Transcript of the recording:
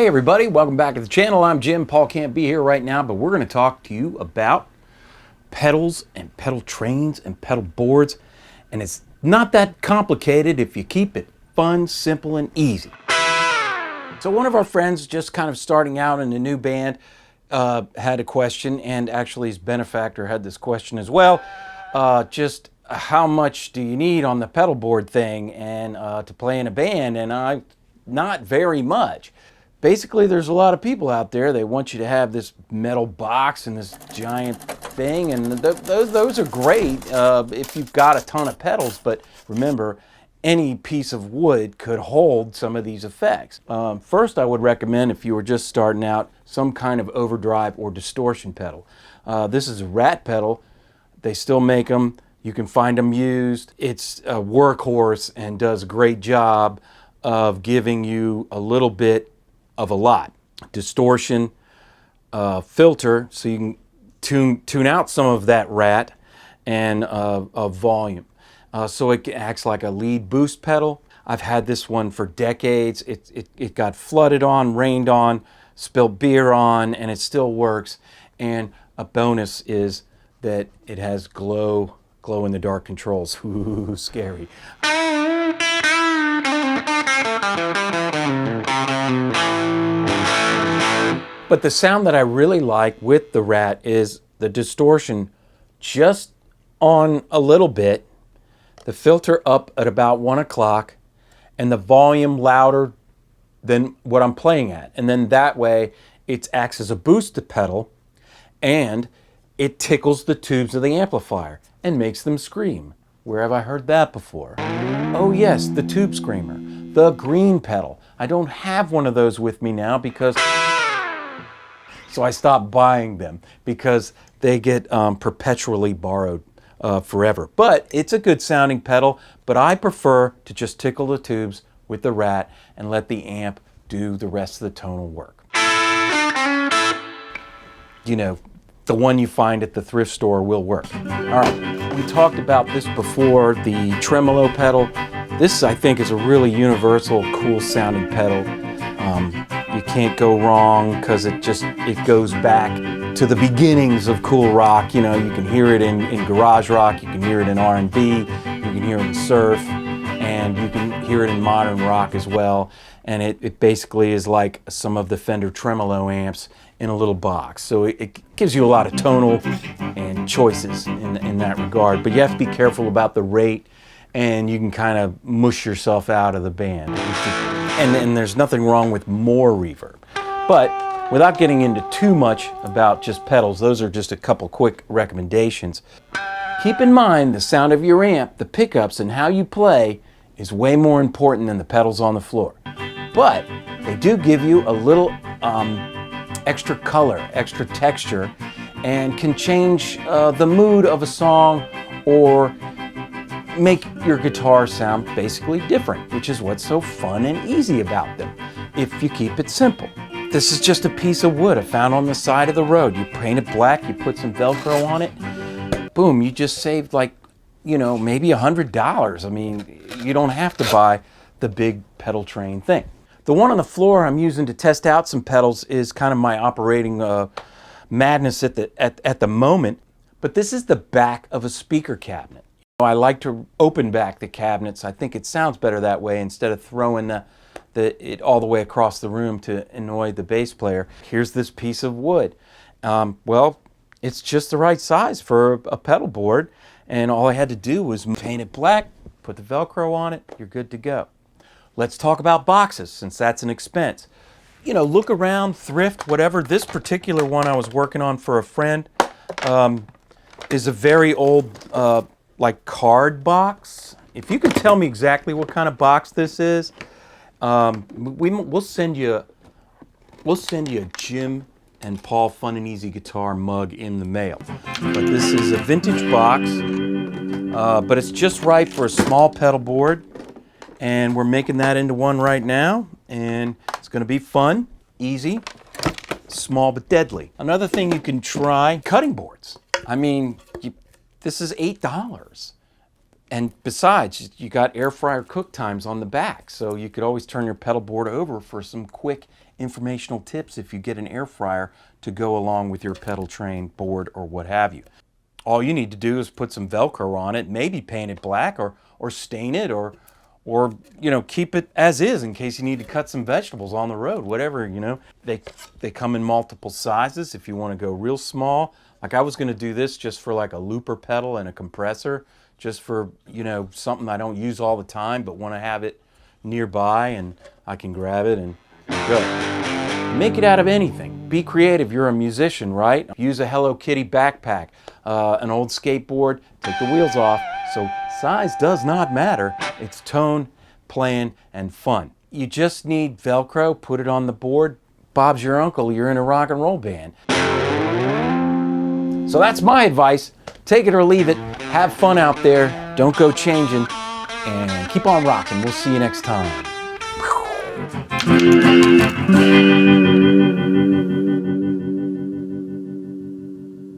everybody, welcome back to the channel. I'm Jim. Paul can't be here right now, but we're going to talk to you about pedals and pedal trains and pedal boards. And it's not that complicated if you keep it fun, simple, and easy. So one of our friends just kind of starting out in a new band had a question, and actually his benefactor had this question as well. Just how much do you need on the pedal board thing and to play in a band? And not very much. Basically, there's a lot of people out there, they want you to have this metal box and this giant thing, and those are great if you've got a ton of pedals, but remember, any piece of wood could hold some of these effects. First, I would recommend, if you were just starting out, some kind of overdrive or distortion pedal. This is a Rat pedal. They still make them. You can find them used. It's a workhorse and does a great job of giving you a little bit of a lot. Distortion, filter, so you can tune out some of that Rat, and volume. So it acts like a lead boost pedal. I've had this one for decades. It got flooded on, rained on, spilled beer on, and it still works. And a bonus is that it has glow in the dark controls. Ooh, scary. But the sound that I really like with the Rat is the distortion just on a little bit, the filter up at about 1 o'clock, and the volume louder than what I'm playing at. And then that way it acts as a boost pedal, and it tickles the tubes of the amplifier and makes them scream. Where have I heard that before? Oh yes, the tube screamer, the green pedal. I don't have one of those with me now because so I stopped buying them because they get perpetually borrowed forever. But it's a good sounding pedal, but I prefer to just tickle the tubes with the Rat and let the amp do the rest of the tonal work. You know, the one you find at the thrift store will work. All right, we talked about this before, the tremolo pedal. This, I think, is a really universal, cool sounding pedal. You can't go wrong because it goes back to the beginnings of cool rock. You know, you can hear it in garage rock, you can hear it in R&B, you can hear it in surf, and you can hear it in modern rock as well. And it basically is like some of the Fender tremolo amps in a little box. So it gives you a lot of tonal and choices in that regard. But you have to be careful about the rate, and you can kind of mush yourself out of the band. And there's nothing wrong with more reverb. But without getting into too much about just pedals, those are just a couple quick recommendations. Keep in mind the sound of your amp, the pickups, and how you play is way more important than the pedals on the floor. But they do give you a little extra color, extra texture, and can change the mood of a song or make your guitar sound basically different, which is what's so fun and easy about them, if you keep it simple. This is just a piece of wood I found on the side of the road. You paint it black, you put some Velcro on it, boom, you just saved like, you know, maybe $100. I mean, you don't have to buy the big pedal train thing. The one on the floor I'm using to test out some pedals is kind of my operating madness at the moment, but this is the back of a speaker cabinet. I like to open back the cabinets. I think it sounds better that way instead of throwing it all the way across the room to annoy the bass player. Here's this piece of wood. Well, it's just the right size for a pedal board, and all I had to do was paint it black, put the Velcro on it, you're good to go. Let's talk about boxes, since that's an expense. You know, look around, thrift, whatever. This particular one I was working on for a friend is a very old like card box. If you could tell me exactly what kind of box this is, we'll send you a Jim and Paul Fun and Easy Guitar mug in the mail. But this is a vintage box, but it's just right for a small pedal board, and we're making that into one right now, and it's going to be fun, easy, small but deadly. Another thing you can try, cutting boards. I mean, this is $8. And besides, you got air fryer cook times on the back, so you could always turn your pedal board over for some quick informational tips if you get an air fryer to go along with your pedal train board or what have you. All you need to do is put some Velcro on it, maybe paint it black or stain it or you know, keep it as is in case you need to cut some vegetables on the road, whatever, you know. They come in multiple sizes if you want to go real small. Like I was going to do this just for like a looper pedal and a compressor, just for, you know, something I don't use all the time but want to have it nearby and I can grab it and go. Make it out of anything. Be creative. You're a musician, right? Use a Hello Kitty backpack, an old skateboard, take the wheels off. So size does not matter. It's tone, playing, and fun. You just need Velcro, put it on the board. Bob's your uncle, you're in a rock and roll band. So that's my advice. Take it or leave it. Have fun out there. Don't go changing. And keep on rocking. We'll see you next time.